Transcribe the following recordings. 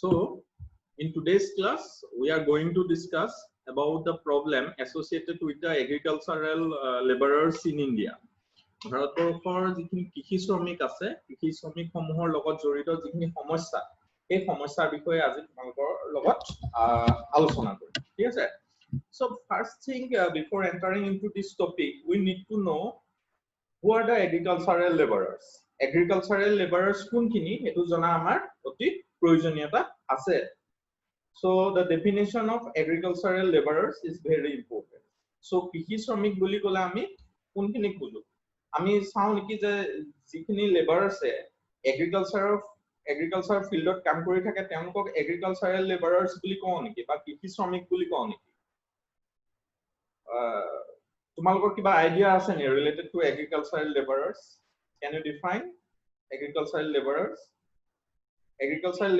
So, in today's class, we are going to discuss about the problem associated with the agricultural laborers in India. ভাৰতবৰ্ষৰ যিখিনি কৃষি শ্ৰমিক আছে কৃষি শ্ৰমিক সমূহৰ লগত জড়িত যিখিনি সমস্যা এই সমস্যাৰ বিষয়ে আজি তোমালোকৰ লগত আলোচনা কৰিম ঠিক আছে so first thing before entering into this topic we need to know who are the agricultural laborers কোনখিনি এটো জনা আমাৰ অতি প্ৰয়োজনীয়তা আছে so the definition of agricultural laborers is very important so কৃষি শ্ৰমিক বুলি ক'লে আমি কোনখিনি বুজো আমি চাও নেকি যে যিখিনি লেবাৰ আছে এগ্ৰিকালচাৰ ফিল্ডত কাম কৰি থাকে তেওঁলোকক এগ্ৰিকালচাৰেল লেবাৰাৰ্স বুলি কওঁ নেকি বা কৃষি শ্ৰমিক বুলি কওঁ নেকি তোমালোকৰ কিবা আইডিয়া আছে নে related to agricultural labourers can you define agricultural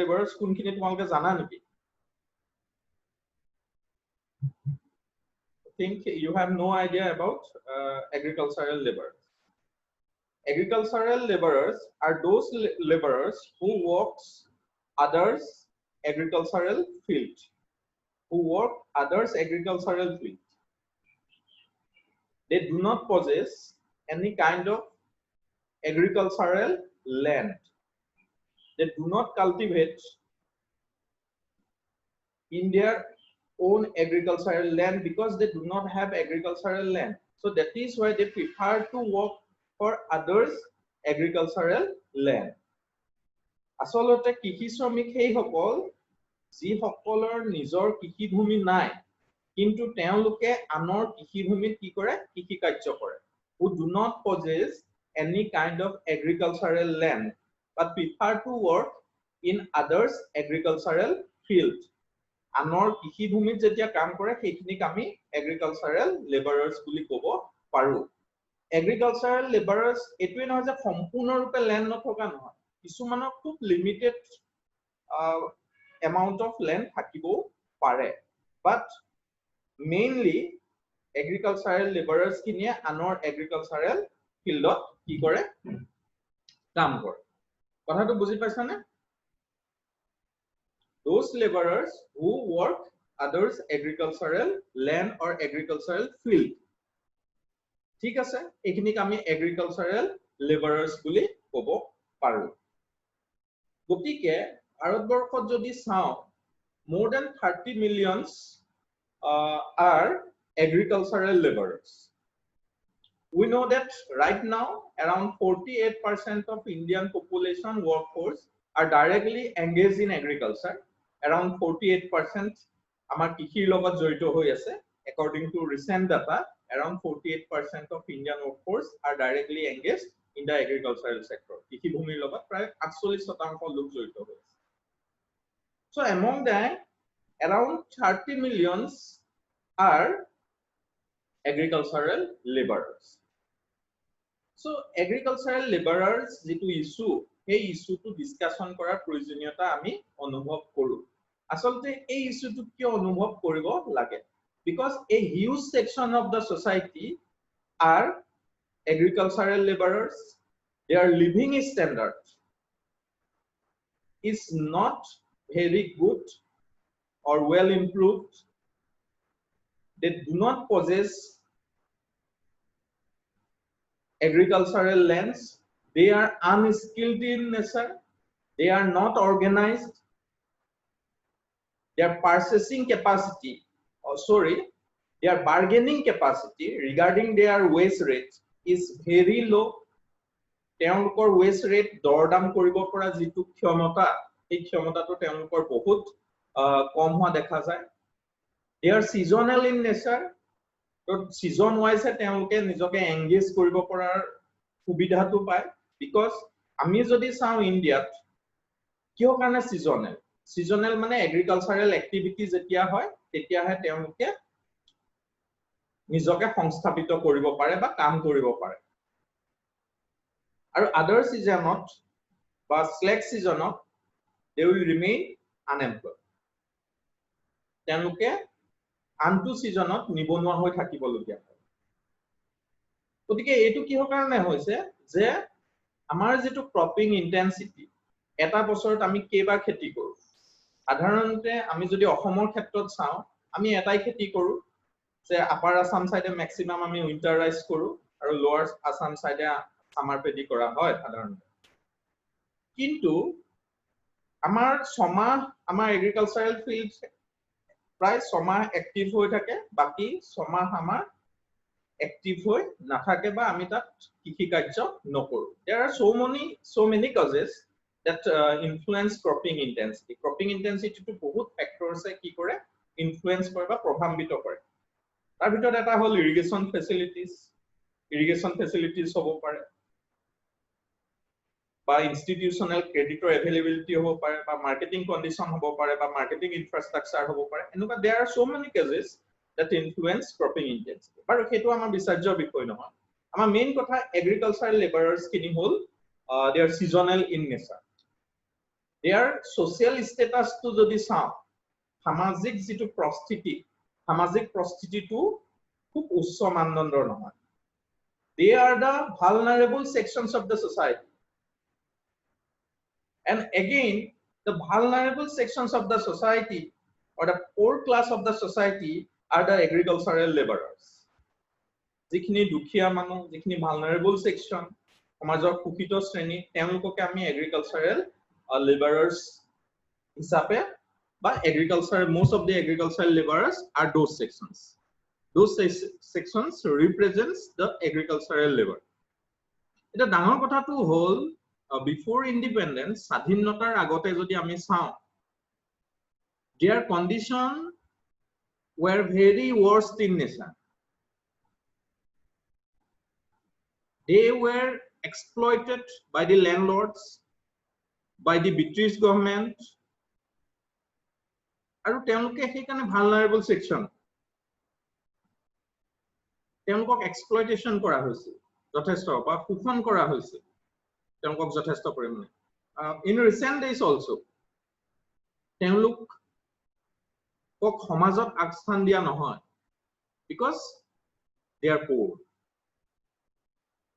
laborers কোনখিনি তোমালোকে জানা নেকি think you have no idea about agricultural laborers Agricultural laborers are those laborers who works others agricultural field. They do not possess any kind of agricultural land. They do not cultivate in their own agricultural land because they do not have agricultural land. So that is why they prefer to work for others agricultural land আসলতে কৃষি শ্ৰমিক সেই সকল যি সকলৰ নিজৰ কৃষি ভূমি নাই কিন্তু তেওঁলোকে আনৰ কৃষি ভূমিত কি কৰে কৃষি কাৰ্য কৰে who do not possess any kind of agricultural land but prefer to work in others agricultural field আনৰ কৃষি ভূমিত যেতিয়া কাম কৰে সেইখিনিক আমি agricultural laborers বুলি ক'ব পাৰো agricultural laborers এটোৱে নহয় যে সম্পূৰ্ণৰূপে ল্যান্ড নথকা নহয় কিছুমানৰ খুব লিমিটেড amount of land থাকিব পাৰে but mainly agricultural laborers কিনিয়ে আনৰ agricultural ফিল্ডত কি কৰে কাম কৰে কথাটো বুজি পাইছানে those laborers who work others agricultural land or agricultural field ঠিক আছে এখিনিক আমি এগ্ৰিকালচাৰেল লেবাৰাৰ্স বুলি ক'ব পাৰো গতিকে ভাৰতবৰ্ষত যদি চাও more than 30 millions are agricultural laborers we know that right now around 48% of Indian population workforce are directly engaged in agriculture around 48% আমাৰ কৃষিৰ লগত জড়িত হৈ আছে according to recent data around 48% of Indian workforce are directly engaged in the agricultural sector. কৃষি ভূমিৰ লগত প্ৰায় 48% লোক জড়িত হৈ আছে। So among them around 30 millions are agricultural laborers. So agricultural laborers যেটো ইস্যু এই ইস্যুটো ডিসকাশন কৰাৰ প্ৰয়োজনীয়তা আমি অনুভৱ কৰো। আসলতে এই ইস্যুটো কিয় অনুভৱ কৰিব লাগে because a huge section of the society are agricultural laborers their living standard is not very good or well improved they do not possess agricultural lands they are unskilled in nature they are not organized their purchasing capacity their bargaining capacity regarding their wage rate is very low তেওঁলোকৰ wage rate দৰদাম কৰিব পৰা যিটো ক্ষমতা এই ক্ষমতাটো তেওঁলোকৰ বহুত কম হোৱা দেখা যায় they are seasonal in nature তো season wise তেওঁলোকে নিজকে engage কৰিব পৰাৰ সুবিধাটো পায় because আমি যদি চাও ইন্ডিয়াত কিয় কাৰণে seasonal মানে agricultural activity যেতিয়া হয় তেতিয়াহে তেওঁলোকে নিজকে সংস্থাপিত কৰিব পাৰে বা কাম কৰিব পাৰে আৰু other seasonত বা slack seasonত they will remain unemployed তেওঁলোকে আনটো seasonত নিবনুৱা হৈ থাকিবলগীয়া হয় গতিকে এটো কিহৰ কাৰণে হৈছে যে আমাৰ যেটো ক্ৰপিং ইন্টেন্সিটি এটা বছৰত আমি কেইবাৰ খেতি কৰো সাধাৰণতে আমি যদি অসমৰ ক্ষেত্ৰত চাওঁ আমি এটাই খেতি কৰো যে আপাৰ আসাম সাইডে ম্যাক্সিমাম আমি উইন্টাৰাইজ কৰো আৰু লোৱাৰ আসাম সাইডে সামাৰ পেডি কৰা হয় সাধাৰণতে কিন্তু আমাৰ ছমাহ আমাৰ এগ্ৰিকালচাৰাল ফিল্ড প্ৰায় ছমাহ এক্টিভ হৈ থাকে বাকি ছমাহ আমাৰ এক্টিভ হৈ নাথাকে বা আমি তাত কৃষি কাৰ্য নকৰো there are so many causes that influence cropping intensity to বহুত factors কি কৰে influence কৰে বা প্ৰভাৱিত কৰে তাৰ ভিতৰত এটা হল irrigation facilities হ'ব পাৰে বা institutional creditor availability হ'ব পাৰে বা marketing condition হ'ব পাৰে বা marketing infrastructure হ'ব পাৰে এনেকুৱা there are so many causes that influence cropping intensity বাৰু সেইটো আমাৰ বিচাৰ্য বিষয় নহয় আমাৰ মেইন কথা agricultural laborers কিনি হল they are seasonal in nature their social status to যদি চাও সামাজিক যেটো প্ৰস্থিতি to খুব উচ্চ মানদণ্ডৰ নহয় they are the vulnerable sections of the society and again the vulnerable sections of the society or the poor class of the society are the agricultural laborers যিখিনি দুখীয়া মানুহ যিখিনি vulnerable section সমাজৰ কুকিত শ্ৰেণী তেওঁলোককে আমি agricultural laborers হিচাপে বা agricultural most of the agricultural laborers are those sections represents the agricultural labor এটা ডাঙৰ কথাটো হল before independence স্বাধীনতাৰ আগতে যদি আমি চাওঁ their condition were very worst in nature they were exploited by the landlords by the British government আৰু তেওঁলোকে সেইকাৰণে vulnerable section তেওঁলোকক exploitation কৰা হৈছিল যথেষ্ট বা শোষণ কৰা হৈছিল তেওঁলোকক যথেষ্ট পৰিমাণে in recent days also তেওঁলোক কক সমাজত আগস্থান দিয়া নহয় because they are poor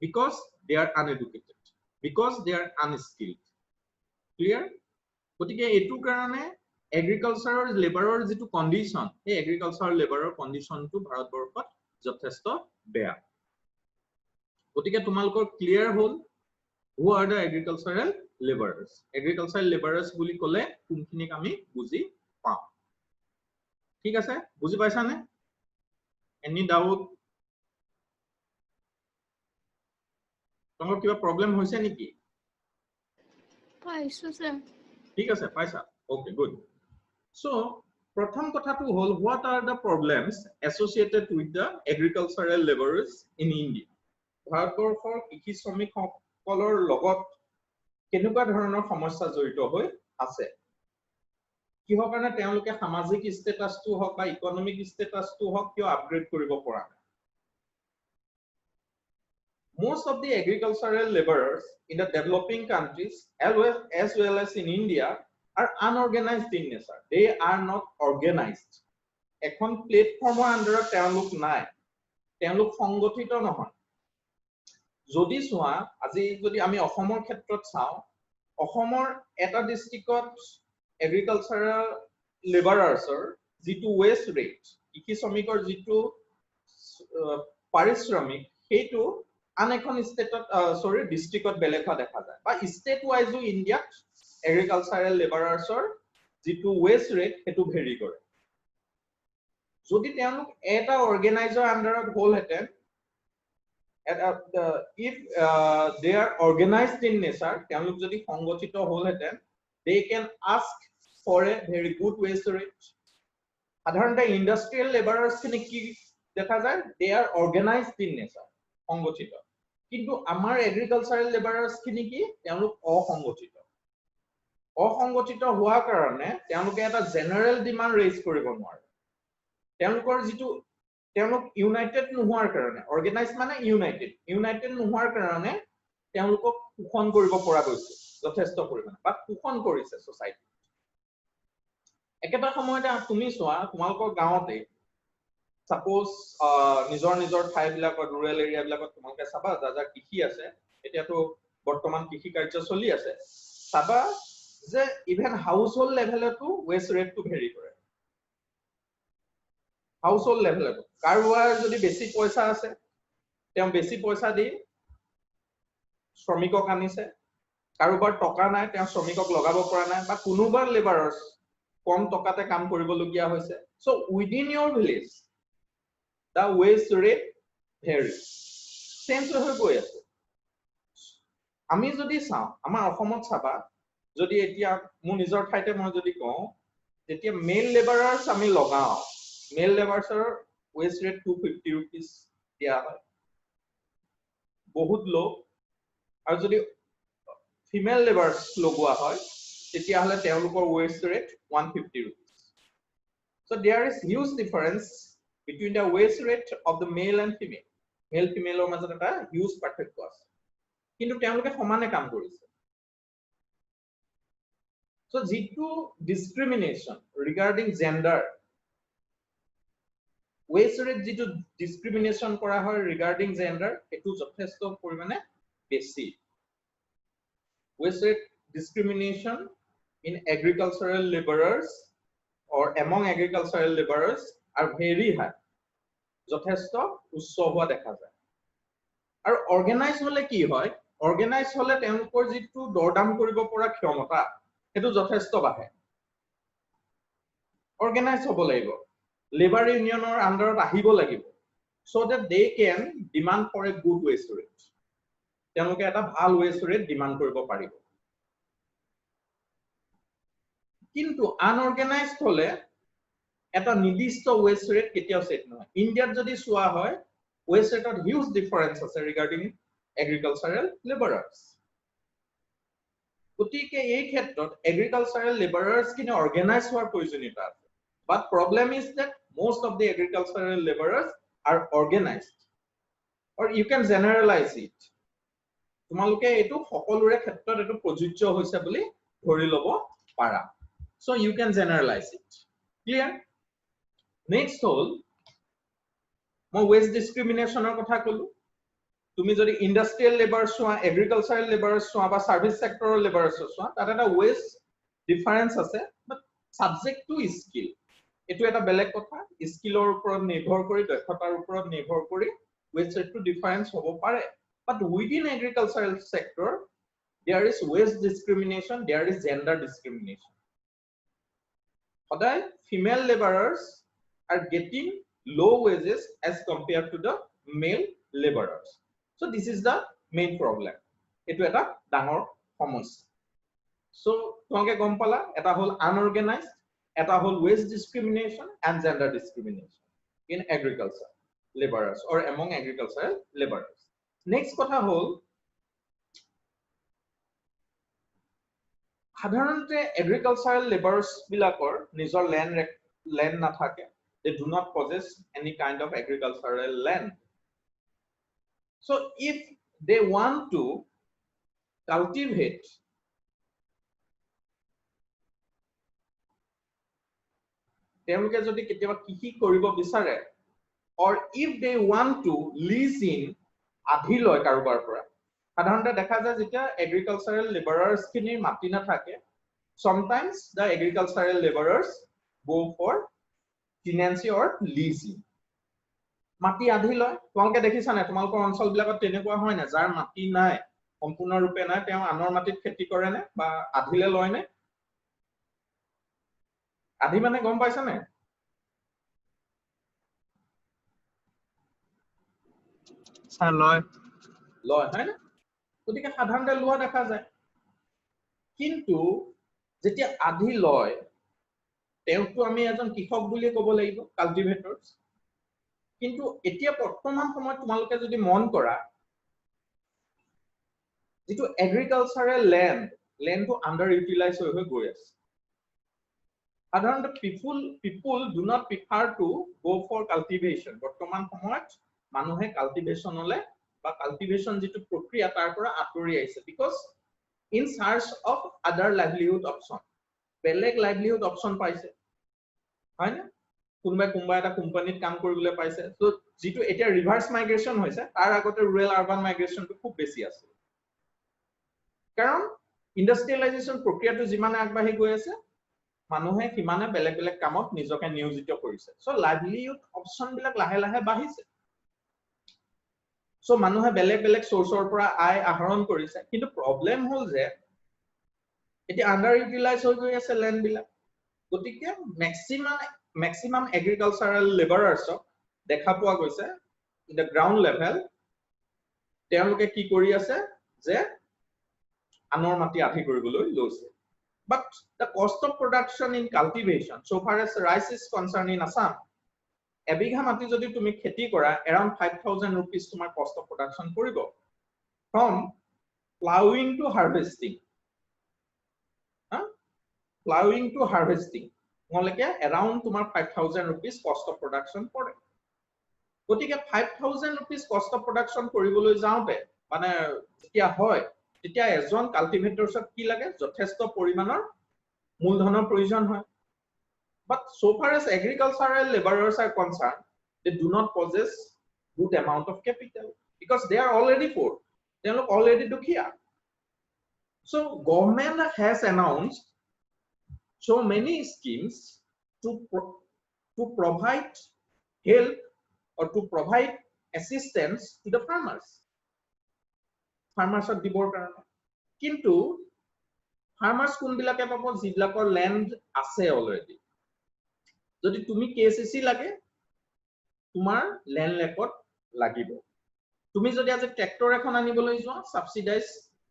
because they are uneducated because they are unskilled clear গতিকে এটু কাৰণে agricultural laborer যেটো condition এই agricultural laborer condition টো ভাৰতবৰ্ষত যথেষ্ট বেয়া গতিকে তোমালোকৰ clear hall who are the agricultural laborers বুলি কলে কোনখিনিক আমি বুজি পাওঁ ঠিক আছে বুজি পাইছানে any doubt তোমার কিবা প্রবলেম হৈছে নেকি পাইছো স্যার ঠিক আছে পাইছা ওকে গুড সো প্ৰথম কথাটো হল what are the problems associated with the agricultural laborers in India ভাৰতবৰ্ষৰ কৃষি শ্ৰমিকসকলৰ লগত কেনেকুৱা ধৰণৰ সমস্যা জড়িত হৈ আছে কিহৰ কাৰণে তেওঁলোকে সামাজিক ষ্টেটাসটো হওক বা ইকোনমিক ষ্টেটাসটো হওক কিয় আপগ্ৰেড কৰিব পৰা নাই Most of the agricultural laborers in the developing countries as well as in India are unorganized in nature. They are not organized. এখন প্লেটফৰ্মৰ আন্ডাৰত তেওঁলোক নাই তেওঁলোক সংগঠিত নহয় যদি চোৱা আজি যদি আমি অসমৰ ক্ষেত্ৰত চাওঁ অসমৰ এটা ডিস্ট্ৰিক্টত এগ্ৰিকালচাৰাল লেবাৰাৰ্ছৰ যিটো ওয়েজ ৰেট কৃষি শ্ৰমিকৰ যিটো পাৰিশ্ৰমিক সেইটো আন এখন ষ্টেটত ডিস্ট্ৰিক্টত বেলেগ হোৱা দেখা যায় বা ষ্টেট ওয়াইজও ইণ্ডিয়াত এগ্ৰিকালচাৰাল লেবাৰাৰ্ছৰ যিটো ওয়েজ ৰেট সেইটো ভেৰি কৰে যদি তেওঁলোক এটা অৰ্গেনাইজাৰ আন্ডাৰত হ'লহেঁতেন if they are organized in nature তেওঁলোক যদি সংগঠিত হ'লহেঁতেন they can ask for a very good wage rate সাধাৰণতে ইণ্ডাষ্ট্ৰিয়েল লেবাৰাৰ্ছ খিনি কি দেখা যায় they are organized in nature সংগঠিত কিন্তু আমাৰ এগ্ৰিকালচাৰাল লেবাৰাৰ্ছ খিনি কি তেওঁলোক অসংগঠিত হোৱাৰ কাৰণে তেওঁলোকে এটা জেনাৰেল ডিমান্ড ৰেজ কৰিব নোৱাৰে তেওঁলোকৰ যিটো তেওঁলোক ইউনাইটেড নোহোৱাৰ কাৰণে অৰ্গেনাইজ মানে ইউনাইটেড নোহোৱাৰ কাৰণে তেওঁলোকক শোষণ কৰিব পৰা গৈছে যথেষ্ট পৰিমাণে বা শোষণ কৰিছে সোসাইটি একেটা সময়তে তুমি চোৱা তোমালোকৰ গাঁৱতে সাপোজ নিজৰ ঠাইবিলাকত ৰুৰেল এৰিয়াবিলাকত তোমালোকে চাবা যাৰ কৃষি আছে এতিয়াতো বৰ্তমান কৃষি কাৰ্য চলি আছে চাবা যে ইভেন হাউসহোল্ড লেভেলতো ওয়েস্ট ৰেটটো ভেৰি কৰে হাউসহোল্ড লেভেলতো কাৰোবাৰ যদি বেছি পইচা আছে তেওঁ বেছি পইচা দি শ্ৰমিকক আনিছে কাৰোবাৰ টকা নাই তেওঁ শ্ৰমিকক লগাব পৰা নাই বা কোনোবা লেবাৰাৰ্স কম টকাতে কাম কৰিবলগীয়া হৈছে so within your village the waste rate very change হৈ গৈ আছে আমি যদি চাওঁ আমাৰ অসমত চাবা যদি এতিয়া মোৰ নিজৰ ঠাইতে মই যদি কওঁ যেতিয়া মেল লেবাৰাৰ্স আমি লগাও মেল লেবাৰাৰ্সৰ ওয়েস্ট ৰেট 250 रुपीस দিয়া হয় বহুত লো আৰু যদি ফিমেল লেবাৰাৰ্স লগোৱা হয় তেতিয়া হলে তেওঁলোকৰ West rate 150 rupees so there is huge difference between the waist rate of the male and female male female ৰ মাজত এটা huge পাৰ্থক্য আছে কিন্তু তেওঁলোকে সমানে কাম কৰিছে so যিটো discrimination regarding gender waist rate যিটো discrimination কৰা হয় regarding gender এটো যথেষ্ট পৰিমাণে বেছি waist rate discrimination in agricultural laborers or among agricultural laborers are very high যথেষ্ট উচ্চ হোৱা দেখা যায় আৰু অৰ্গানাইজ হলে কি হয় অৰ্গানাইজ হলে তেওঁলোকৰ যিটো দৰদাম কৰিব পৰা ক্ষমতা এটো যথেষ্ট বাঢ়ে অৰ্গানাইজ হ'ব লাগিব লেবাৰ ইউনিয়নৰ আন্ডাৰত আহিব লাগিব so that they can demand for a good wage rate তেওঁলোকে এটা ভাল wage rate ডিমান্ড কৰিব পাৰিব কিন্তু আনঅৰ্গানাইজড হলে এটা নিৰ্দিষ্ট wage rate কেতিয়াও সেট নহয় ইন্ডিয়াত যদি চোৱা হয় wage rate ত হিউজ ডিফাৰেন্স আছে ৰিগাৰ্ডিং এগ্ৰিকালচাৰেল লেবাৰাৰ্স গতিকে এই ক্ষেত্ৰত এগ্ৰিকালচাৰেল লেবাৰাৰ্স কিনে অৰ্গানাইজ হোৱাৰ প্ৰয়োজনীয়তা আছে but problem is that most of the agricultural laborers are organized or you can generalize it তোমালোকে এটো সকলোৰে ক্ষেত্ৰত এটো প্ৰযোজ্য হৈছে বুলি ধৰি লব পাৰা so you can generalize it clear next হল মই wage discrimination ৰ কথা কলো তুমি যদি ইন্ডাস্ট্ৰিয়েল লেবাৰ চোৱা এগ্ৰিকালচাৰেল লেবাৰ চোৱা বা সাৰ্ভিস সেক্টৰৰ লেবাৰ চোৱা তাত এটা wage ডিফাৰেন্স আছে বাট সাবজেক্ট টু স্কিল এটো এটা বেলেগ কথা স্কিলৰ ওপৰত নিৰ্ভৰ কৰি দক্ষতাৰ ওপৰত নিৰ্ভৰ কৰি wage rate to difference হ'ব পাৰে but within agricultural sector there is wage discrimination there is gender discrimination সদায় female laborers are getting low wages as compared to the male laborers so this is the main problem এটো এটা ডাঙৰ সমস্যা so তোমাকে গম পালা এটা হল unorganized এটা হল wage discrimination and gender discrimination in agriculture laborers or among agricultural laborers next কথা হল সাধাৰণতে agricultural laborers বিলাকৰ নিজৰ land নাথাকে they do not possess any kind of agricultural land so if they want to cultivate তেওঁলোকে যদি কেতিয়াবা কৃষি কৰিব বিচাৰে or if they want to lease in আধি লয় কাৰোবাৰ পৰা সাধাৰণতে দেখা যায় যেতিয়া agricultural laborers খিনি মাটি না থাকে sometimes the agricultural laborers go for tenancy or leasing মাটি আধি লয় তোমালোকে দেখিছা না তোমালোকৰ অঞ্চল বিলাকত তেনেকুৱা হয় না যাৰ মাটি নাই সম্পূৰ্ণৰূপে নাই তেওঁ আনৰ মাটিত খেতি কৰে নে বা আধিলে লয় নে আধি মানে গম পাইছা নে স্যার লয় হয় না গতিকে সাধাৰণতে লোৱা দেখা যায় কিন্তু যেতিয়া আধি লয় তেওঁটো আমি এজন কৃষক বুলি ক'ব লাগিব কাল্টিভেটৰ্স কিন্তু এতিয়া বৰ্তমান সময়ত তোমালোকে যদি মন কৰা যেটো এগ্ৰিকালচাৰেল লেণ্ডটো আন্ডাৰ ইউটিলাইজ হৈ গৈ আছে সাধাৰণতে people do not prefer to go for cultivation বৰ্তমান সময়ত মানুহে কাল্টিভেশনলে বা কাল্টিভেশন যেটো প্ৰক্ৰিয়া তাৰ পৰা আঁতৰি আহিছে because in search of other livelihood option বেলেগ livelihood option পাইছে হয় না কোনবা এটা কোম্পানীত কাম কৰিবলৈ পাইছে সো যেটো এটা ৰিভাৰ্স মাইগ্ৰেশন হৈছে তাৰ আগতে ৰুৰাল আৰবান মাইগ্ৰেশনটো খুব বেছি আছিল কাৰণ ইন্ডাষ্ট্ৰিয়েলাইজেশ্যন প্ৰক্ৰিয়াটো যিমানে আগবাঢ়ি গৈ আছে মানুহে সিমানে বেলেগ বেলেগ কামত নিজকে নিয়োজিত কৰিছে সো লাইভলিহুড অপচন বিলাক লাহে লাহে বাঢ়িছে সো মানুহে বেলেগ বেলেগ সোৰ্সৰ পৰা আয় আহৰণ কৰিছে কিন্তু প্ৰবলেম হল যে এতিয়া আন্ডাৰ ইউটিলাইজ হৈ গৈ আছে ল্যান্ড বিলাক গতিকে ম্যাক্সিমাম এগ্ৰিকালচাৰাল লেবাৰাৰ্ছক দেখা পোৱা গৈছে ইন দ্য গ্ৰাউণ্ড লেভেল তেওঁলোকে কি কৰি আছে যে আনৰ মাটি আধি কৰিবলৈ লৈছে but the cost of production in cultivation so far as rice is concerned in Assam এবিঘা মাটি যদি তুমি খেতি কৰা around 5000 rupees তোমাৰ cost of production পৰিব from plowing to harvesting plowing to harvesting মলকে around তোমাৰ 5000 rupees cost of production পৰে গতিকে 5000 rupees cost of production কৰিবলৈ যাওঁতে মানে যেতিয়া হয় তেতিয়া এজন কাল্টিভেটৰছক কি লাগে যথেষ্ট পৰিমাণৰ মূলধনৰ প্ৰয়োজন হয় but so far as agricultural laborers are concerned they do not possess good amount of capital because they are already poor they are already dukhia so government has announced so many schemes to provide help or to provide assistance to the farmers ফাৰ্মাৰ্ছক দিবৰ কাৰণে কিন্তু farmers কোনবিলাকে পাব যিবিলাকৰ land আছে already যদি তুমি KSC লাগে তোমাৰ ল্যান্ড ৰেকৰ্ড লাগিব তুমি যদি আজি ট্ৰেক্টৰ এখন আনিবলৈ যোৱা সাবসিডাইজ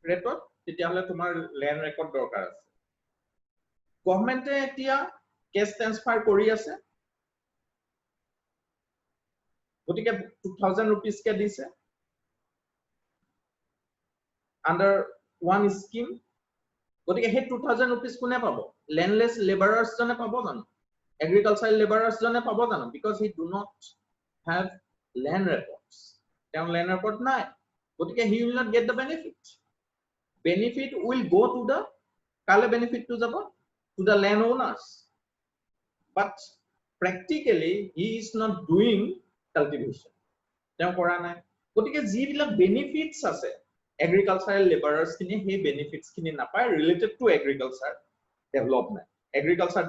ৰেটত তেতিয়া হলে তোমাৰ ল্যান্ড ৰেকৰ্ড দৰকাৰ আছে গভৰ্নমেন্টে এতিয়া কেছ ট্ৰান্সফাৰ কৰি আছে গতিকে 2000 rupees কে দিছে under one scheme গতিকে হে 2000 rupees কোনে পাব ল্যান্ডলেস লেবাৰাৰ্ছ জনে পাব জানো এগ্ৰিকালচাৰাল লেবাৰাৰ্ছ জনে পাব জানো because he do not have land records তেওঁ land record নাই গতিকে he will not get the benefit will go to the কালে benefit to যাব to the landowners but practically he is not doing cultivation তেওঁ কৰা নাই গতিকে যিবিলাক benefits আছে agricultural laborers kini he benefits kini napai related to agriculture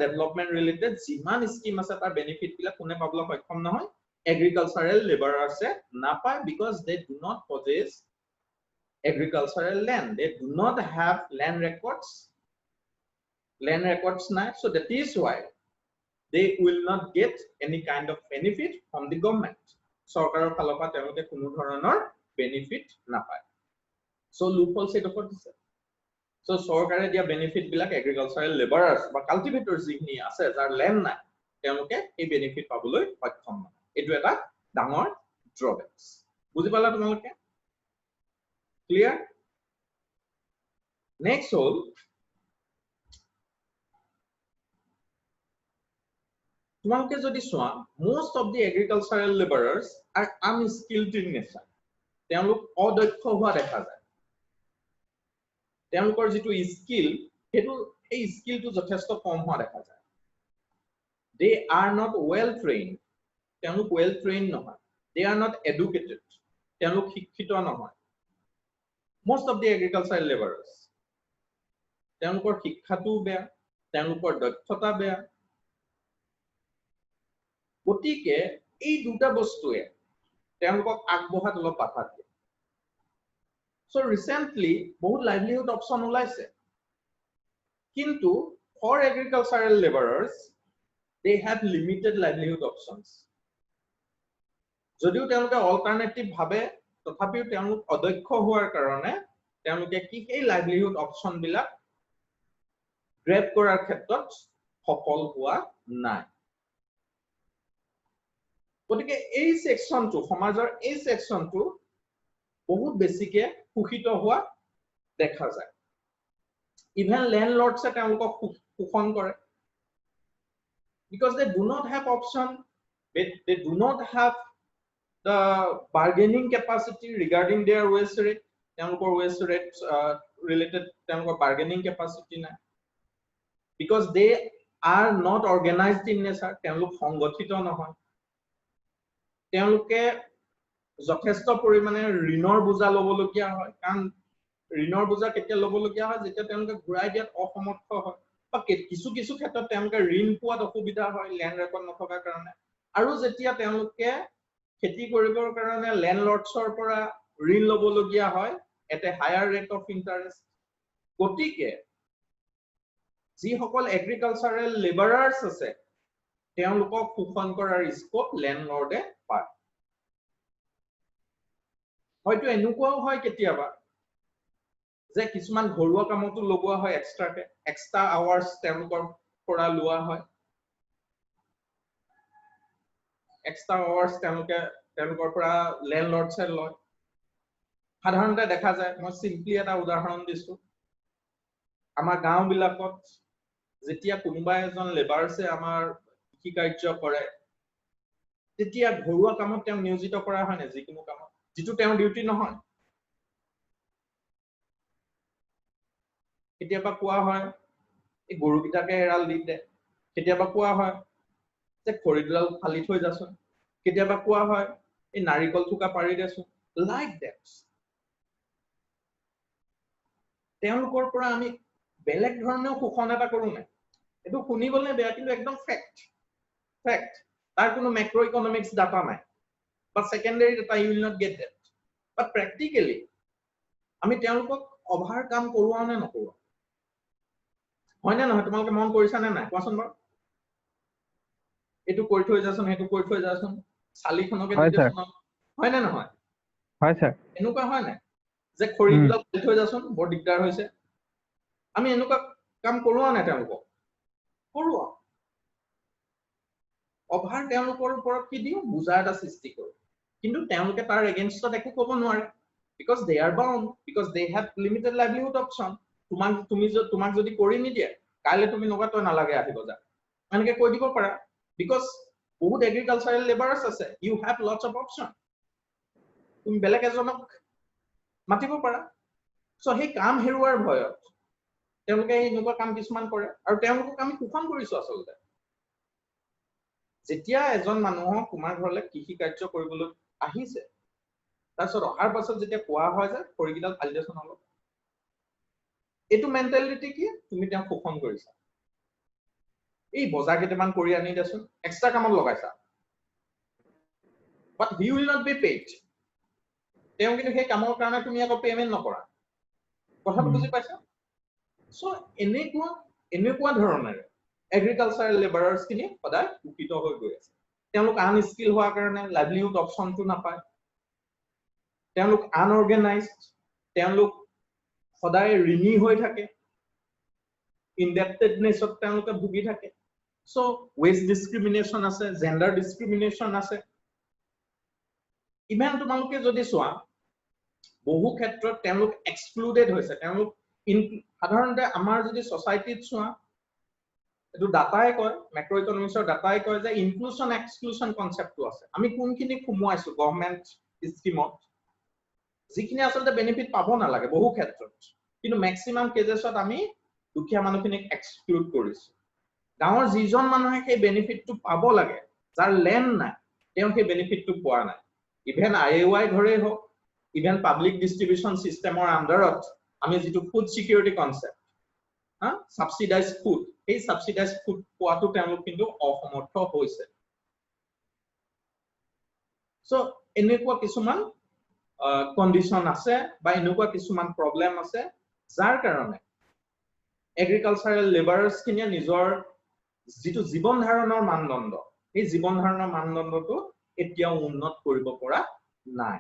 development related jiman scheme ase tar benefit bila kone pablo hoikom nohoy agricultural laborers e napai because they do not possess agricultural land they do not have land records na so that is why they will not get any kind of benefit from the government sarkarar phalopa teloke kono dhoronor benefit napai so loophole set of this so সৰকাৰে দিয়া benefit বিলাক এগ্ৰিকালচাৰাল লেবাৰাৰ্ছ বা cultivator যিখিনি আছে যাৰ land নাই তেওঁলোকে এই বেনিফিট পাবলৈ সক্ষম নহয় এটো এটা ডাঙৰ ড্ৰবেক্স বুজি পালা তোমালোকে ক্লিয়াৰ নেক্সট হল তোমালোকে যদি চোৱা most of the agricultural laborers are unskilled in nature তেওঁলোক অদক্ষ হোৱা দেখা যায় তেওঁলোকৰ যেটো স্কিল হেতু এই স্কিলটো যথেষ্ট কম হোৱা দেখা যায় they are not well trained তেওঁলোক well trained নহয় they are not educated তেওঁলোক শিক্ষিত নহয় most of the agricultural laborers তেওঁলোকৰ শিক্ষাটো বেয়া তেওঁলোকৰ দক্ষতা বেয়া গতিকে এই দুটা বস্তুৱে তেওঁলোকক আগবঢ়াত অলপ বাধা দিয়ে so recently বহুত livelihood option ওলাইছে কিন্তু for agricultural laborers they have limited livelihood options যদিও তেওঁলোকে alternative ভাবে তথাপিও তেওঁলোক অদক্ষ হোৱাৰ কাৰণে তেওঁলোকে কি এই livelihood option বিলাক গ্ৰেব কৰাৰ ক্ষেত্ৰত সফল হোৱা নাই গতিকে এই সেকশনটো সমাজৰ এই সেকশনটো বহুত বেছিকে কুখিত হোৱা দেখা যায় ইভেন ল্যান্ডলৰ্ডছ তেওঁলোকক শোষণ কৰে because they do not have option they do not have the bargaining capacity regarding their wage rate তেওঁলোকৰ wage rate related তেওঁলোকৰ bargaining capacity নাই because they are not organized in nature তেওঁলোক সংগঠিত নহয় তেওঁলোকে যথেষ্ট পৰিমাণে ঋণৰ বোজা লবলগীয়া হয় কাৰণ ঋণৰ বোজা কেতিয়া ল'বলগীয়া হয় যেতিয়া তেওঁলোকে ঘূৰাই দিয়াত অসমৰ্থ হয় বা কিছু কিছু ক্ষেত্ৰত তেওঁলোকে ঋণ পোৱাত অসুবিধা হয় লেণ্ড ৰেকৰ্ড নথকাৰ কাৰণে আৰু যেতিয়া তেওঁলোকে খেতি কৰিবৰ কাৰণে লেণ্ডলৰ্ডছৰ পৰা ঋণ ল'বলগীয়া হয় at A higher rate of interest গতিকে যিসকল এগ্ৰিকালচাৰেল লেবাৰাৰ্ছ আছে তেওঁলোকক শোষণ কৰাৰ স্কোপ লেণ্ডলৰ্ডে পায় হয়তো এনেকুৱাও হয় কেতিয়াবা যে কিছুমান ঘৰুৱা কামতো লগোৱা হয় এক্সট্ৰা আৱাৰ্ছ তেওঁলোকৰ পৰা লোৱা হয় এক্সট্ৰা আৱাৰ্ছ তেওঁলোকৰ পৰা লেণ্ডলৰ্ডছে লয় সাধাৰণতে দেখা যায় মই চিম্পলি এটা উদাহৰণ দিছো আমাৰ গাঁও বিলাকত যেতিয়া কোনোবা এজন লেবাৰছে আমাৰ কৃষি কাৰ্য কৰে তেতিয়া ঘৰুৱা কামত তেওঁ নিয়োজিত কৰা হয় না যিকোনো কামত যিটো তেওঁৰ ডিউটি নহয় কেতিয়াবা কোৱা হয় এই গৰুকেইটাকে এৰাল দি দে কেতিয়াবা কোৱা হয় যে খৰিডাল ফালি থৈ যাচোন কেতিয়াবা কোৱা হয় এই নাৰিকল থোকা পাৰি দেচোন লাইক দ্যাট তেওঁলোকৰ পৰা আমি বেলেগ ধৰণেও শোষণ এটা কৰো নাই এইটো শুনিবলৈ বেয়া কিন্তু একদম ফেক্ট তাৰ কোনো মেক্ৰো ইকনমিক্স ডাটা নাই বা secondary data you will not get that but practically আমি তেওঁলোকক অভাৰ কাম কৰোৱা নে নকৰোৱা হয় নে নহয় তোমালোকে মন কৰিছা নে নাই কোৱাচোন বাৰু এইটো কৰি থৈ যাচোন সেইটো কৰি থৈ যাচোন চালিখনকে দি দেচোন হয় নে নহয় হয় স্যাৰ এনেকুৱা হয় নাই যে খৰি দুডাল দি থৈ যাচোন বৰ দিগদাৰ হৈছে আমি এনেকুৱা কাম কৰোৱা নাই তেওঁলোকক কৰোৱা অভাৰ তেওঁলোকৰ ওপৰত কি দিও বুজা এটা সৃষ্টি কৰো কিন্তু তেওঁলোকে তাৰ এগেইনষ্টত একো ক'ব নোৱাৰে because they are bound because they have limited livelihood option তোমাক যদি কৰি নিদিয়ে কাইলে তুমি নগা তই নালাগে আহিব যা এনেকে কৈ দিব পাৰা because বহুত এগ্ৰিকালচাৰেল লেবাৰছ আছে you have lots of option তুমি বেলেগ এজনক মাতিব পাৰা সো সেই কাম হেৰুৱাৰ ভয়ত তেওঁলোকে এনেকুৱা কাম কিছুমান কৰে আৰু তেওঁলোকক আমি শোষণ কৰিছো আচলতে যেতিয়া এজন মানুহক তোমাৰ ঘৰলে কৃষি কাৰ্য কৰিবলৈ আহিছে তাৰপিছত অহাৰ পাছত যেতিয়া কোৱা হয় যে খৰিকেইডাল ফালি দেচোন অলপ এইটো মেণ্টেলিটি কি তুমি তেওঁক শোষণ কৰিছা এই বজাৰ কেইটামান কৰি আনি দেচোন এক্সট্ৰা কামত লগাইছা but he will not be paid তেওঁ কিন্তু সেই কামৰ কাৰণে তুমি আকৌ পেমেন্ট নকৰা কথাটো বুজি পাইছা সো এনেকুৱা ধৰণেৰে এগ্ৰিকালচাৰেল লেবাৰাৰ্ছ খিনি সদায় উপিত হৈ গৈ আছে তেওঁলোক আনস্কিল হোৱাৰ কাৰণে লাইভলিহুড অপচনটো নাপায় তেওঁলোক আনঅৰ্গানাইজড তেওঁলোক সদায় ঋণী হৈ থাকে ইনডেপ্টেডনেছত তেওঁলোকে ভুগি থাকে সো ৱেজ ডিসক্ৰিমিনেশন আছে জেন্ডাৰ ডিসক্ৰিমিনেশন আছে ইমান তোমালোকে যদি চোৱা বহু ক্ষেত্ৰত তেওঁলোক এক্সক্লুডেড হৈছে তেওঁলোক সাধাৰণতে আমাৰ যদি সোসাইটিত চোৱা এটো ডাটাই কয় মেক্ৰো ইকনমিক্সৰ ডাটাই কয় যে ইনক্লুশন এক্সক্লুশন কনসেপ্টটো আছে আমি কোনখিনি খুমুৱাইছো গভৰ্নমেন্ট স্কিমত যিখিনি আচলতে বেনিফিট পাব নালাগে বহু ক্ষেত্ৰত কিন্তু ম্যাক্সিমাম কেজেছত আমি দুখীয়া মানুহখিনিক এক্সক্লুড কৰিছো গাঁৱৰ যিজন মানুহে সেই বেনিফিটটো পাব লাগে যাৰ লেণ্ড নাই তেওঁ সেই বেনিফিটটো পোৱা নাই ইভেন আইএৱাই ঘৰেই হওক ইভেন পাব্লিক ডিস্ট্ৰিবিউশন সিস্টেমৰ আন্ডাৰত আমি যেটো food security concept subsidise food এই সাবসিডাইজ ফুড পোৱাটো তেওঁলোক কিন্তু অসমৰ্থ হৈছে সো এনেকুৱা কিছুমান কন্ডিশন আছে বা এনেকুৱা কিছুমান প্ৰবলেম আছে যাৰ কাৰণে এগ্ৰিকালচাৰেল লেবাৰাৰ্ছ খিনিয়ে নিজৰ যেটো জীৱন ধাৰণৰ মানদণ্ড এই জীৱন ধাৰণৰ মানদণ্ডটো এতিয়াও উন্নত কৰিব পৰা নাই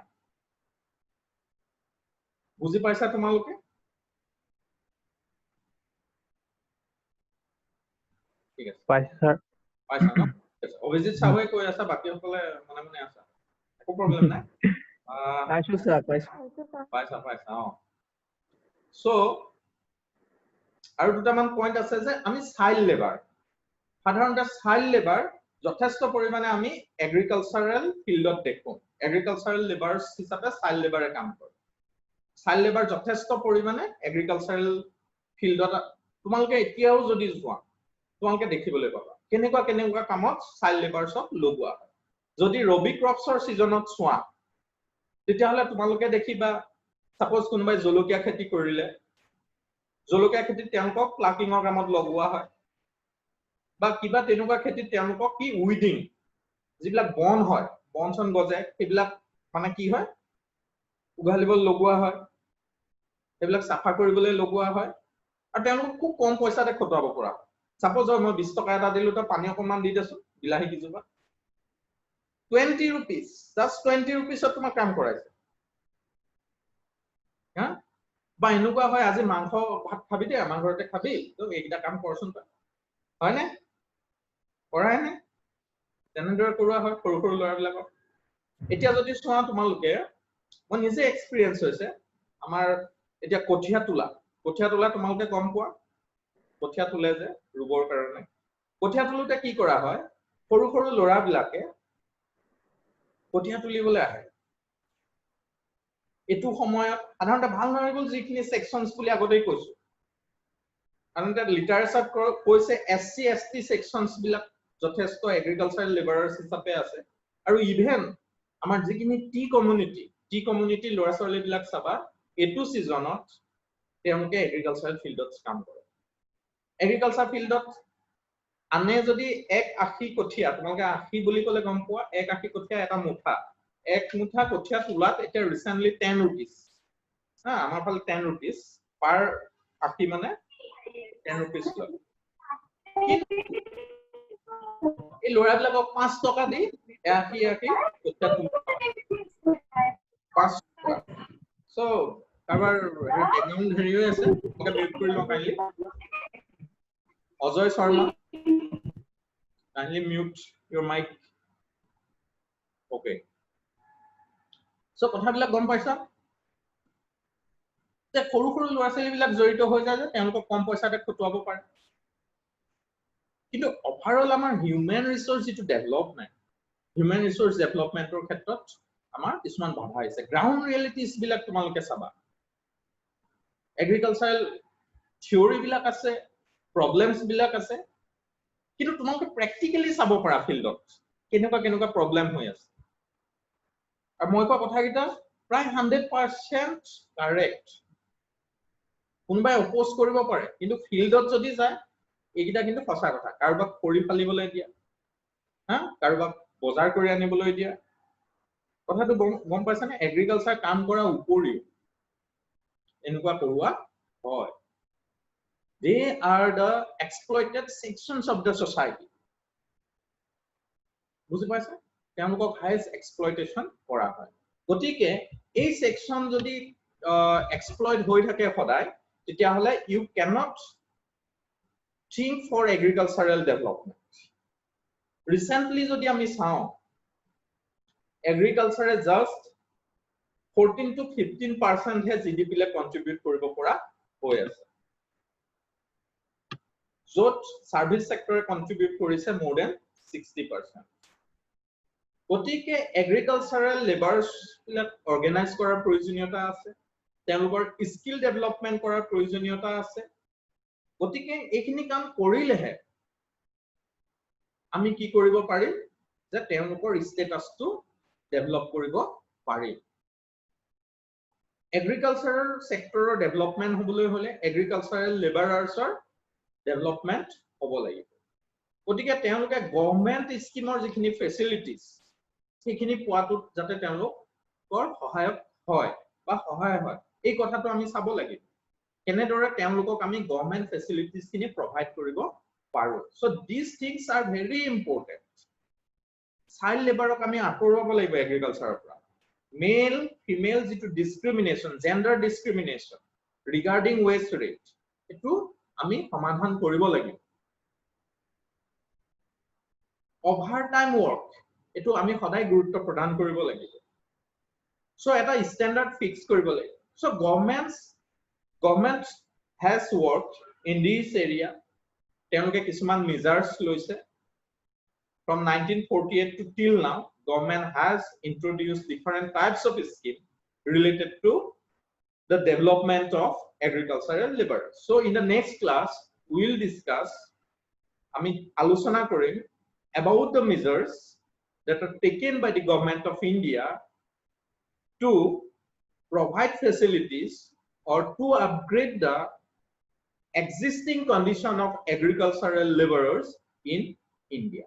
বুজি পাইছা তোমালোকে ঠিক আছে পাইছো স্যাৰ পাইছা ন অভিজিত সাহুৱে কৈ আছে বাকি সকলে মনে মনে আছে একো প্ৰবলেম নাই পাইছো স্যাৰ পাইছা সো আৰু দুটামান পইণ্ট আছে যে আমি চাইল্ড লেবাৰ সাধাৰণতে চাইল্ড লেবাৰ যথেষ্ট পৰিমাণে আমি এগ্ৰিকালচাৰেল ফিল্ডত দেখো এগ্ৰিকালচাৰেল লেবাৰ্ছ হিচাপে চাইল্ড লেবাৰে কাম কৰে চাইল্ড লেবাৰ যথেষ্ট পৰিমাণে এগ্ৰিকালচাৰেল ফিল্ডত তোমালোকে এতিয়াও যদি যোৱা তোমালোকে দেখিবলৈ পাবা কেনেকুৱা কামত চাইল্ড লেবাৰ্ছক লগোৱা হয় যদি ৰবি ক্ৰপছৰ সিজনত চোৱা তেতিয়াহলে তোমালোকে দেখিবা সাপোজ কোনোবাই জলকীয়া খেতি কৰিলে জলকীয়া খেতিত তেওঁলোকক প্লাকিংৰ কামত লগোৱা হয় বা কিবা তেনেকুৱা খেতিত তেওঁলোকক কি উইডিং যিবিলাক বন হয় বন চন গজে সেইবিলাক মানে কি হয় উঘালিবলৈ লগোৱা হয় সেইবিলাক চাফা কৰিবলৈ লগোৱা হয় আৰু তেওঁলোকক খুব কম পইচাতে খটুৱাব পৰা সাপোজ মই 20 টকা এটা দিলো তো পানী অকমান দি দেছো বিলাহী কিজোপা 20 rupees just 20 rupees তোমাক কাম কৰাইছে হা বা এনেকুৱা হয় আজি মাংস ভাত খাবি দে আমাৰ ঘৰতে খাবি তো এইকেইটা কাম কৰচোন তই হয় নে কৰাই নে তেনেদৰে কৰোৱা হয় সৰু সৰু ল'ৰাবিলাকক এতিয়া যদি চোৱা তোমালোকে মই নিজে এক্সপেৰিয়েন্স হৈছে আমাৰ এতিয়া কঠিয়া তোলা তোমালোকে গম পোৱা কঠিয়া তোলে যে ৰুবৰ কাৰণে কঠিয়া তোলোতে কি কৰা হয় সৰু সৰু ল'ৰাবিলাকে কঠিয়া তুলিবলৈ আহে এটো সময়ত সাধাৰণতে ভাল নালাগিল যিখিনি সেকশনস বুলি আগতেই কৈছো সাধাৰণতে লিটাৰেচাৰত কৈছে এসসি এসটি সেকশনস বিলাক যথেষ্ট এগ্ৰিকালচাৰেল লেবাৰাৰ্স হিচাপে আছে আৰু ইভেন আমাৰ যিখিনি টি কমিউনিটি ল'ৰা ছোৱালী বিলাক চাবা এটো সিজনত তেওঁলোকে এগ্ৰিকালচাৰেল ফিল্ডত কাম কৰে এগ্ৰিকালচাৰ ফিল্ডত আনে যদি এক আশী কঠিয়া তোমালোকে আশী বুলি ক'লে গম পোৱা এক আশী কঠিয়া এটা মুঠা এক মুঠা কঠিয়া তোলাত এতিয়া ৰিসেন্টলি 10 rupees হা আমাৰ ফালে 10 rupees পাৰ আশী মানে 10 rupees লয় এই ল'ৰাবিলাকক 5 টকা দি আশী কঠিয়া তোলা 5 টকা সো কাৰোবাৰ বেকগ্ৰাউণ্ড হেৰি হৈ আছে ওকে মিউট কৰি লওঁ kindly Ajay Sharma kindly mute your mic okay so কথাবিলাক গম পাইছা তে সৰু সৰু ল'ৰা ছোৱালী বিলাক জড়িত হৈ যায় যে তেওঁলোকক কম পইচাতে খটুৱাব পাৰে কিন্তু ওভাৰঅল আমাৰ হিউম্যান ৰিসোৰ্স যেটো ডেভেলপমেন্টৰ ক্ষেত্ৰত আমাৰ কিছুমান বাধা আছে গ্ৰাউণ্ড ৰিয়েলিটিজ বিলাক তোমালোকে চাবা এগ্ৰিকালচাৰেল থিওৰি বিলাক আছে প্ৰবলেমছ বিলাক আছে কিন্তু তোমালোকে প্ৰ্যাকটিক্যালি চাব পাৰা ফিল্ডত কেনেকুৱা প্ৰবলেম হৈ আছে আৰু মই কোৱা কথাকেইটা প্ৰায় 100% কাৰেক্ট কোনোবাই অপোজ কৰিব পাৰে কিন্তু ফিল্ডত যদি যায় এইকেইটা কিন্তু সঁচা কথা কাৰোবাক কৰি ফালিবলৈ দিয়া হা কাৰোবাক বজাৰ কৰি আনিবলৈ দিয়া কথাটো গম পাইছানে এগ্ৰিকালচাৰ কাম কৰা উপৰিও এনেকুৱা কৰোৱা হয় they are the exploited sections of the society বুজি পাইছা তেওঁলোকক হাইয়েস্ট এক্সপ্লইটেশন কৰা হয় গতিকে এই সেকশন যদি এক্সপ্লইট হৈ থাকে সদায় তেতিয়া হলে you cannot think for agricultural development recently যদি আমি চাও agriculture just 14 to 15% হে GDP লে কন্ট্ৰিবিউট কৰিব পৰা হৈ আছে য'ত সাৰ্ভিস সেক্টৰে কন্ট্ৰিবিউট কৰিছে more than 60% গতিকে এগ্ৰিকালচাৰেল লেবাৰ্স বিলাক অৰ্গানাইজ কৰাৰ প্ৰয়োজনীয়তা আছে তেওঁলোকৰ স্কিল ডেভেলপমেন্ট কৰাৰ প্ৰয়োজনীয়তা আছে গতিকে এইখিনি কাম কৰিলেহে আমি কি কৰিব পাৰিম যে তেওঁলোকৰ ষ্টেটাসটো ডেভেলপ কৰিব পাৰিম এগ্ৰিকালচাৰেল সেক্টৰৰ ডেভেলপমেন্ট হ'বলৈ হলে এগ্ৰিকালচাৰেল লেবাৰাৰ্ছৰ ডেভেলপমেন্ট হ'ব লাগিব গতিকে তেওঁলোকে গভৰ্নমেন্ট স্কিমৰ যিখিনি ফেসিলিটিজ সেইখিনি পোৱাটো যাতে তেওঁলোকৰ সহায়ক হয় বা সহায় হয় এই কথাটো আমি চাব লাগিব কেনেদৰে তেওঁলোকক আমি গভৰ্নমেন্ট ফেসিলিটিজ খিনি প্ৰভাইড কৰিব পাৰো so these things are very important child লেবাৰক আমি আঁতৰাব লাগিব এগ্ৰিকালচাৰৰ পৰা মেল ফিমেল যেটো discrimination gender discrimination regarding wage rate এটো আমি সমাধান কৰিব লাগিব ওভাৰটাইম ওয়াৰ্ক এটো আমি সদায় গুৰুত্ব প্ৰদান কৰিব লাগিব সো এটা ষ্টেণ্ডাৰ্ড ফিক্স কৰিব লাগিব so government has worked in this area তেওঁলোকে কিছুমান মেজাৰ্স লৈছে from 1948 to till now government has introduced different types of scheme related to the development of agricultural labor so in the next class we will discuss আমি আলোচনা কৰিম about the measures that are taken by the government of India to provide facilities or to upgrade the existing condition of agricultural laborers in India.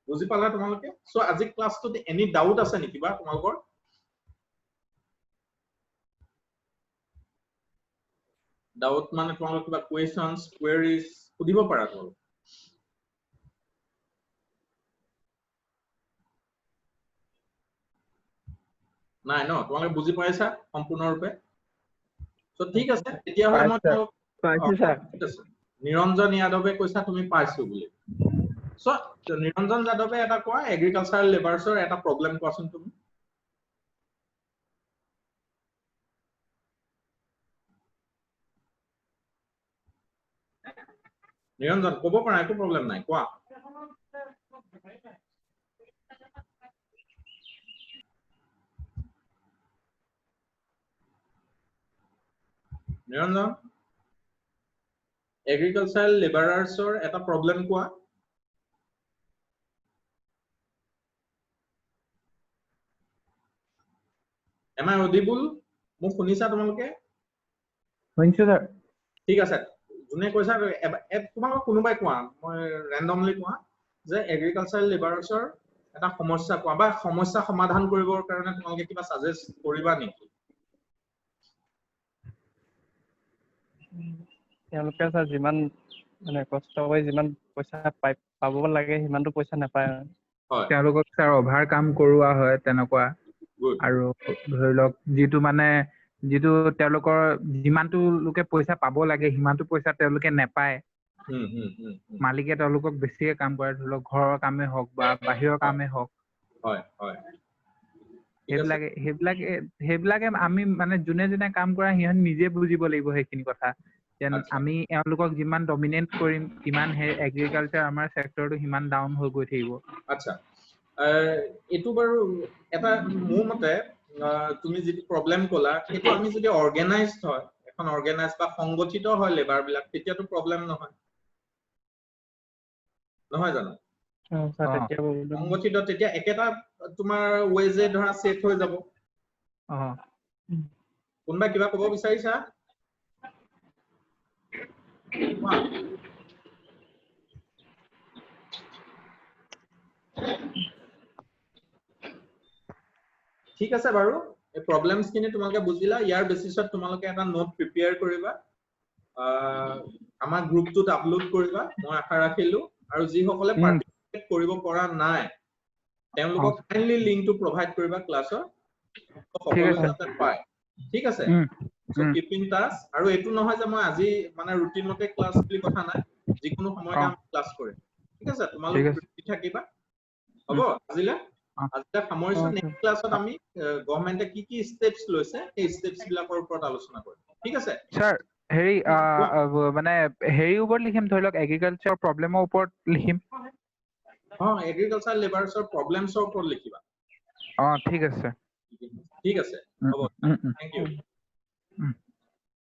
বুজি পালা তোমালোকে? So আজি ক্লাসটোত any doubt আছে নেকি বা তোমালোকৰ? Doubt মানে তোমালোকৰ কিবা questions, queries সুধিব পাৰা তোমালোক। নাই ন তোমালোকে বুজি পাইছা সম্পূৰ্ণৰূপে? So ঠিক আছে এতিয়া হলে মই তোমালোক পাইছো স্যাৰ। ঠিক আছে নিৰঞ্জন যাদৱে কৈছা তুমি পাইছো বুলি। So নিৰঞ্জন যাদৱে এটা কোৱা এগ্ৰিকালচাৰাল লেবাৰছৰ এটা প্ৰবলেম কোৱাচোন তুমি। নিৰঞ্জন ক'ব পাৰা একো প্ৰবলেম নাই কোৱা। নিৰঞ্জন এগ্ৰিকালচাৰাল লেবাৰাৰ্ছৰ এটা প্ৰবলেম কোৱা। Am I audible? মোক শুনিছা তোমালোকে? শুনিছো স্যাৰ। ঠিক আছে যোনে কৈছা তোমালোক কোনোবাই কোৱা মই ৰেন্ডমলি কোৱা যে এগ্ৰিকালচাৰাল লেবাৰাৰ্ছৰ এটা সমস্যা কোৱা বা সমস্যা সমাধান কৰিবৰ কাৰণে তোমালোকে কিবা সাজেষ্ট কৰিবা নেকি? তেওঁলোকে স্যাৰ যিমান মানে কষ্ট কৰি যিমান পইচা পাব লাগে সিমানটো পইচা নাপায়। হয় তেওঁলোকক স্যাৰ অভাৰ কাম কৰোৱা হয় তেনেকুৱা গুড আৰু ধৰি লওক যিটো তেওঁলোকৰ যিমানটো লোকে পইচা পাব লাগে সিমানটো পইচা তেওঁলোকে নেপায়। মালিকে তেওঁলোকক বেছিকে কাম কৰে ধৰি লওক ঘৰৰ কামেই হওক বা বাহিৰৰ কামেই হওক। হয় হয় সেইবিলাকে আমি মানে যোনে কাম কৰা সিহঁত নিজে বুজিব লাগিব সেইখিনি কথা যেন আমি এওঁলোকক যিমান ডমিনেট কৰিম সিমান এগ্ৰিকালচাৰ আমাৰ চেক্টৰটো সিমান ডাউন হৈ গৈ থাকিব। আচ্ছা এটো বাৰু এটা মোৰ মতে তুমি যিটো প্ৰবলেম ক'লা সেইটো আমি যদি অৰ্গানাইজড হয় এখন অৰ্গানাইজ বা সংগঠিত হয় লেবাৰ বিলাক তেতিয়াতো প্ৰবলেম নহয় নহয় জানো? সংগঠিত তেতিয়া একেটা তোমাৰ ওয়েজে ধৰা সেট হৈ যাব। কোনবা কিবা ক'ব বিচাৰিছা? ঠিক আছে বাৰু এই প্ৰবলেমছ খিনি তোমালোকে বুজিলা ইয়াৰ বেসিছত তোমালোকে এটা নোট প্ৰিপেয়াৰ কৰিবা আমাৰ গ্ৰুপটোত আপলোড কৰিবা মই আশা ৰাখিলো আৰু যি সকলে পাৰ্টিসিপেট কৰিব পৰা নাই তেওঁলোকক কাইন্ডলি লিংকটো প্ৰভাইড কৰিবা ক্লাছৰ সকলোৱে যাতে পায়। ঠিক আছে সো কিপ ইন টাচ আৰু এটো নহয় যে মই আজি মানে ৰুটিন মতে ক্লাছ বুলি কথা নাই যিকোনো সময়তে আমি ক্লাছ কৰিম। ঠিক আছে তোমালোক ৰেডি থাকিবা হ'ব আজিলে সামৰিছো নেক্সট ক্লাছত আমি গভৰ্নমেন্টে কি স্টেপস লৈছে এই স্টেপস বিলাকৰ ওপৰত আলোচনা কৰিম। ঠিক আছে স্যাৰ হেৰি মানে হেৰি ওপৰত লিখিম ধৰি লওক এগ্ৰিকালচাৰ প্ৰবলেমৰ ওপৰত লিখিম। এগ্ৰিকালচাৰ লেবাৰছৰ প্ৰবলেমছৰ ওপৰত লিখিবা। ঠিক আছে ঠিক আছে হ'ব থ্যাংক ইউ।